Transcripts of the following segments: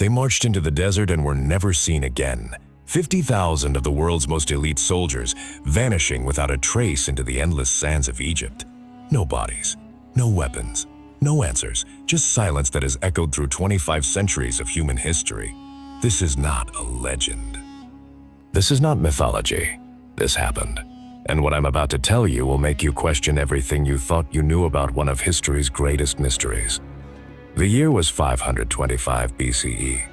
They marched into the desert and were never seen again. 50,000 of the world's most elite soldiers vanishing without a trace into the endless sands of Egypt. No bodies, no weapons, no answers, just silence that has echoed through 25 centuries of human history. This is not a legend. This is not mythology. This happened. And what I'm about to tell you will make you question everything you thought you knew about one of history's greatest mysteries. The year was 525 BCE.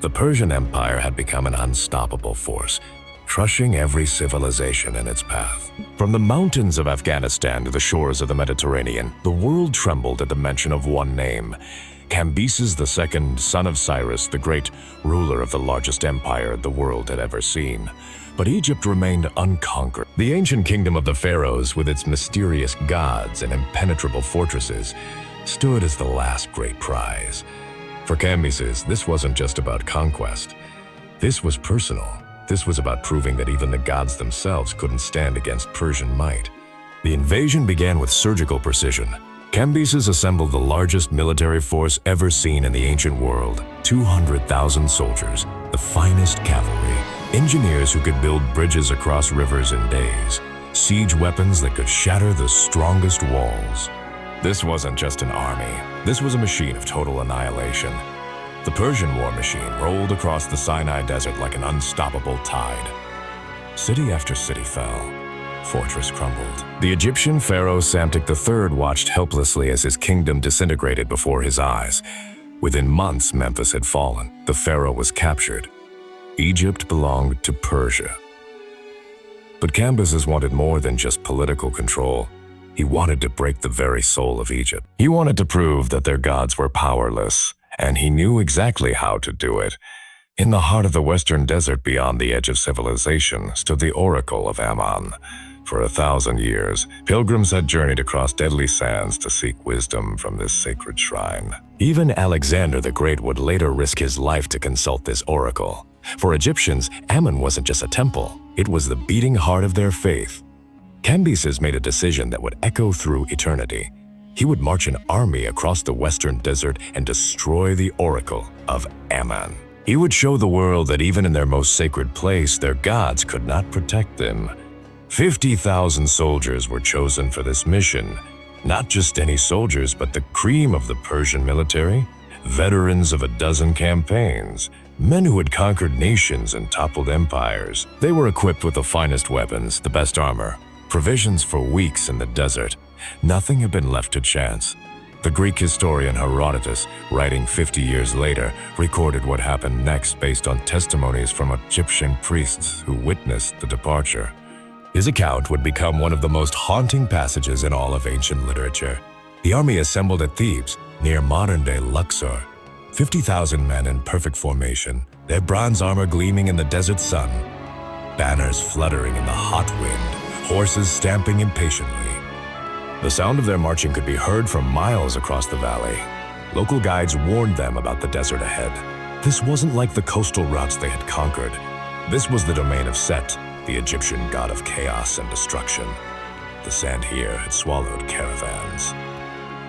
The Persian Empire had become an unstoppable force, crushing every civilization in its path. From the mountains of Afghanistan to the shores of the Mediterranean, the world trembled at the mention of one name: Cambyses II, son of Cyrus the Great, ruler of the largest empire the world had ever seen. But Egypt remained unconquered. The ancient kingdom of the pharaohs, with its mysterious gods and impenetrable fortresses, stood as the last great prize. For Cambyses, this wasn't just about conquest. This was personal. This was about proving that even the gods themselves couldn't stand against Persian might. The invasion began with surgical precision. Cambyses assembled the largest military force ever seen in the ancient world: 200,000 soldiers, the finest cavalry, engineers who could build bridges across rivers in days, siege weapons that could shatter the strongest walls. This wasn't just an army. This was a machine of total annihilation. The Persian war machine rolled across the Sinai Desert like an unstoppable tide. City after city fell. Fortress crumbled. The Egyptian pharaoh Psamtik III watched helplessly as his kingdom disintegrated before his eyes. Within months, Memphis had fallen. The pharaoh was captured. Egypt belonged to Persia. But Cambyses wanted more than just political control. He wanted to break the very soul of Egypt. He wanted to prove that their gods were powerless, and he knew exactly how to do it. In the heart of the western desert beyond the edge of civilization stood the Oracle of Ammon. For 1,000 years, pilgrims had journeyed across deadly sands to seek wisdom from this sacred shrine. Even Alexander the Great would later risk his life to consult this oracle. For Egyptians, Ammon wasn't just a temple, it was the beating heart of their faith. Cambyses made a decision that would echo through eternity. He would march an army across the western desert and destroy the Oracle of Ammon. He would show the world that even in their most sacred place, their gods could not protect them. 50,000 soldiers were chosen for this mission. Not just any soldiers, but the cream of the Persian military, veterans of a dozen campaigns, men who had conquered nations and toppled empires. They were equipped with the finest weapons, the best armor, provisions for weeks in the desert. Nothing had been left to chance. The Greek historian Herodotus, writing 50 years later, recorded what happened next based on testimonies from Egyptian priests who witnessed the departure. His account would become one of the most haunting passages in all of ancient literature. The army assembled at Thebes, near modern-day Luxor. 50,000 men in perfect formation, their bronze armor gleaming in the desert sun, banners fluttering in the hot wind, horses stamping impatiently. The sound of their marching could be heard from miles across the valley. Local guides warned them about the desert ahead. This wasn't like the coastal routes they had conquered. This was the domain of Set, the Egyptian god of chaos and destruction. The sand here had swallowed caravans.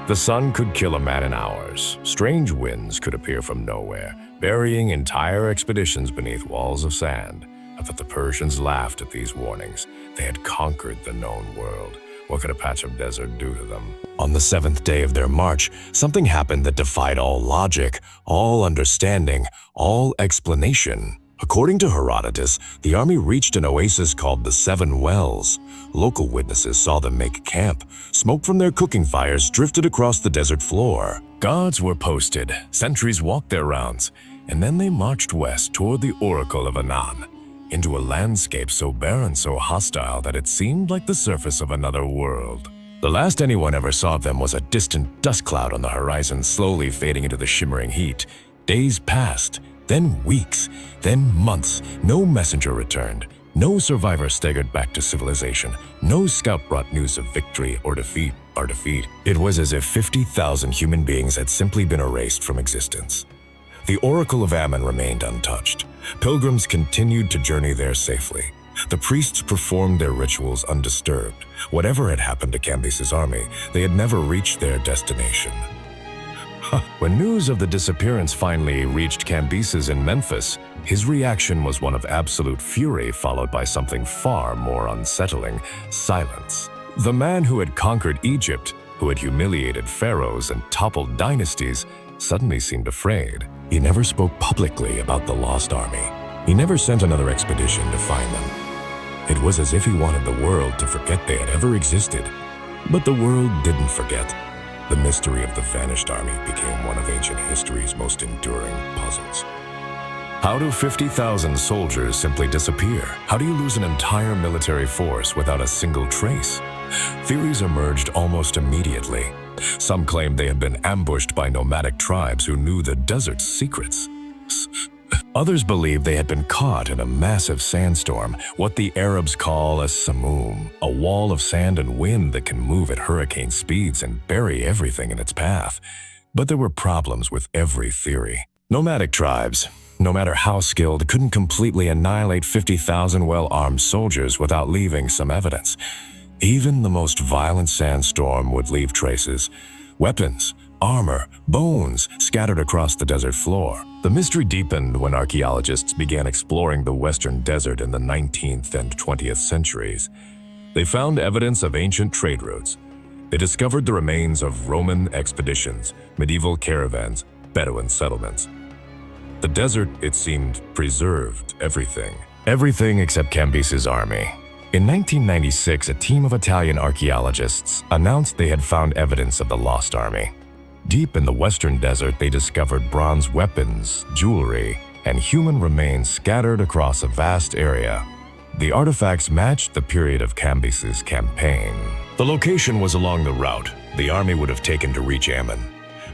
The sun could kill a man in hours. Strange winds could appear from nowhere, burying entire expeditions beneath walls of sand. But the Persians laughed at these warnings. They had conquered the known world. What could a patch of desert do to them? On the 7th day of their march, something happened that defied all logic, all understanding, all explanation. According to Herodotus, the army reached an oasis called the Seven Wells. Local witnesses saw them make camp. Smoke from their cooking fires drifted across the desert floor. Guards were posted, sentries walked their rounds, and then they marched west toward the Oracle of Ammon, into a landscape so barren, so hostile that it seemed like the surface of another world. The last anyone ever saw of them was a distant dust cloud on the horizon, slowly fading into the shimmering heat. Days passed, then weeks, then months. No messenger returned. No survivor staggered back to civilization. No scout brought news of victory or defeat. It was as if 50,000 human beings had simply been erased from existence. The Oracle of Ammon remained untouched. Pilgrims continued to journey there safely. The priests performed their rituals undisturbed. Whatever had happened to Cambyses' army, they had never reached their destination. When news of the disappearance finally reached Cambyses in Memphis, his reaction was one of absolute fury, followed by something far more unsettling: silence. The man who had conquered Egypt, who had humiliated pharaohs and toppled dynasties, suddenly seemed afraid. He never spoke publicly about the lost army. He never sent another expedition to find them. It was as if he wanted the world to forget they had ever existed. But the world didn't forget. The mystery of the vanished army became one of ancient history's most enduring puzzles. How do 50,000 soldiers simply disappear? How do you lose an entire military force without a single trace? Theories emerged almost immediately. Some claimed they had been ambushed by nomadic tribes who knew the desert's secrets. Others believed they had been caught in a massive sandstorm, what the Arabs call a samoom, a wall of sand and wind that can move at hurricane speeds and bury everything in its path. But there were problems with every theory. Nomadic tribes, no matter how skilled, couldn't completely annihilate 50,000 well-armed soldiers without leaving some evidence. Even the most violent sandstorm would leave traces: weapons, armor, bones scattered across the desert floor. The mystery deepened when archaeologists began exploring the western desert in the 19th and 20th centuries. They found evidence of ancient trade routes. They discovered the remains of Roman expeditions, medieval caravans, Bedouin settlements. The desert, it seemed, preserved everything. Everything except Cambyses' army. In 1996, a team of Italian archaeologists announced they had found evidence of the lost army. Deep in the western desert, they discovered bronze weapons, jewelry, and human remains scattered across a vast area. The artifacts matched the period of Cambyses' campaign. The location was along the route the army would have taken to reach Ammon.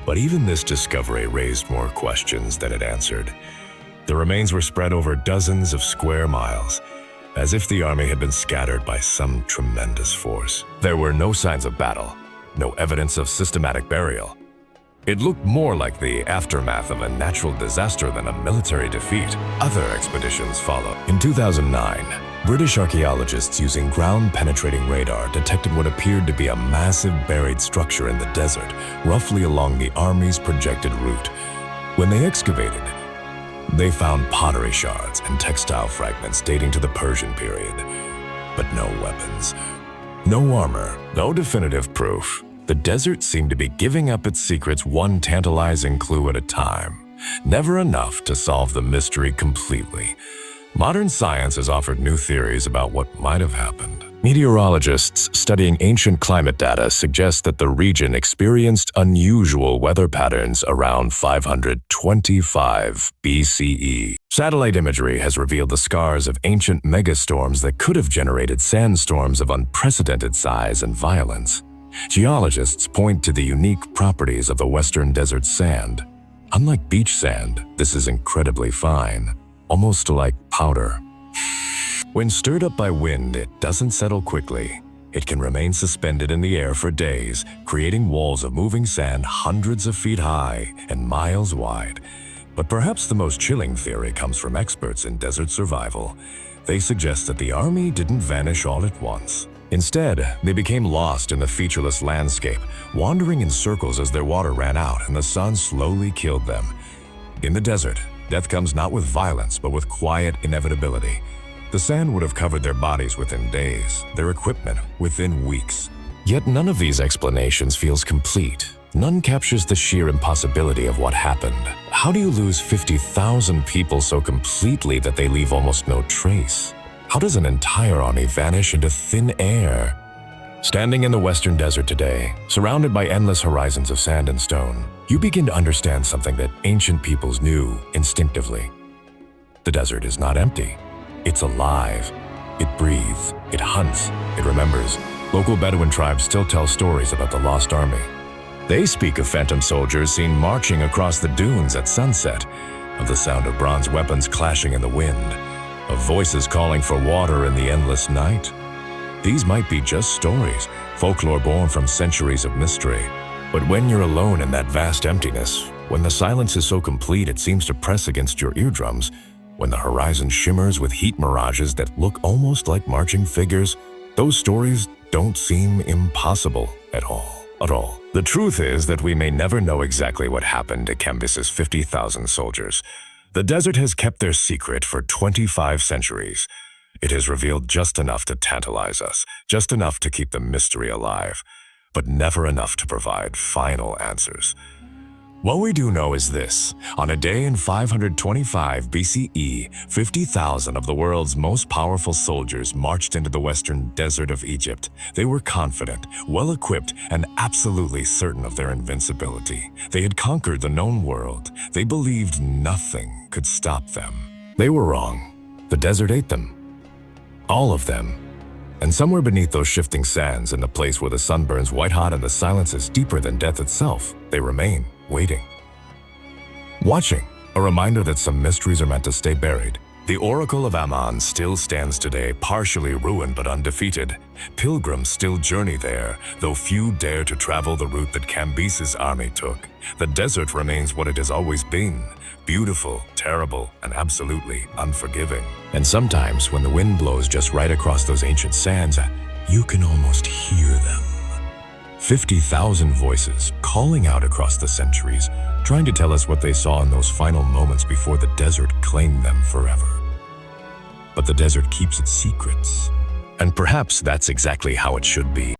But even this discovery raised more questions than it answered. The remains were spread over dozens of square miles, as if the army had been scattered by some tremendous force. There were no signs of battle, no evidence of systematic burial. It looked more like the aftermath of a natural disaster than a military defeat. Other expeditions followed. In 2009, British archaeologists using ground-penetrating radar detected what appeared to be a massive buried structure in the desert, roughly along the army's projected route. When they excavated, they found pottery shards and textile fragments dating to the Persian period. But no weapons, no armor, no definitive proof. The desert seemed to be giving up its secrets one tantalizing clue at a time. Never enough to solve the mystery completely. Modern science has offered new theories about what might have happened. Meteorologists studying ancient climate data suggest that the region experienced unusual weather patterns around 525 BCE. Satellite imagery has revealed the scars of ancient megastorms that could have generated sandstorms of unprecedented size and violence. Geologists point to the unique properties of the western desert sand. Unlike beach sand, this is incredibly fine, almost like powder. When stirred up by wind, it doesn't settle quickly. It can remain suspended in the air for days, creating walls of moving sand hundreds of feet high and miles wide. But perhaps the most chilling theory comes from experts in desert survival. They suggest that the army didn't vanish all at once. Instead, they became lost in the featureless landscape, wandering in circles as their water ran out and the sun slowly killed them. In the desert, death comes not with violence, but with quiet inevitability. The sand would have covered their bodies within days, their equipment within weeks. Yet none of these explanations feels complete. None captures the sheer impossibility of what happened. How do you lose 50,000 people so completely that they leave almost no trace? How does an entire army vanish into thin air? Standing in the western desert today, surrounded by endless horizons of sand and stone, you begin to understand something that ancient peoples knew instinctively. The desert is not empty. It's alive. It breathes. It hunts. It remembers. Local Bedouin tribes still tell stories about the lost army. They speak of phantom soldiers seen marching across the dunes at sunset, of the sound of bronze weapons clashing in the wind, of voices calling for water in the endless night. These might be just stories, folklore born from centuries of mystery. But when you're alone in that vast emptiness, when the silence is so complete it seems to press against your eardrums, when the horizon shimmers with heat mirages that look almost like marching figures, those stories don't seem impossible at all. at all. The truth is that we may never know exactly what happened to Cambyses' 50,000 soldiers. The desert has kept their secret for 25 centuries. It has revealed just enough to tantalize us, just enough to keep the mystery alive, but never enough to provide final answers. What we do know is this: on a day in 525 BCE, 50,000 of the world's most powerful soldiers marched into the western desert of Egypt. They were confident, well-equipped, and absolutely certain of their invincibility. They had conquered the known world. They believed nothing could stop them. They were wrong. The desert ate them. All of them. And somewhere beneath those shifting sands, in the place where the sun burns white-hot and the silence is deeper than death itself, they remain, waiting. Watching, a reminder that some mysteries are meant to stay buried. The Oracle of Ammon still stands today, partially ruined but undefeated. Pilgrims still journey there, though few dare to travel the route that Cambyses' army took. The desert remains what it has always been: beautiful, terrible, and absolutely unforgiving. And sometimes, when the wind blows just right across those ancient sands, you can almost hear them. 50,000 voices calling out across the centuries, trying to tell us what they saw in those final moments before the desert claimed them forever. But the desert keeps its secrets. And perhaps that's exactly how it should be.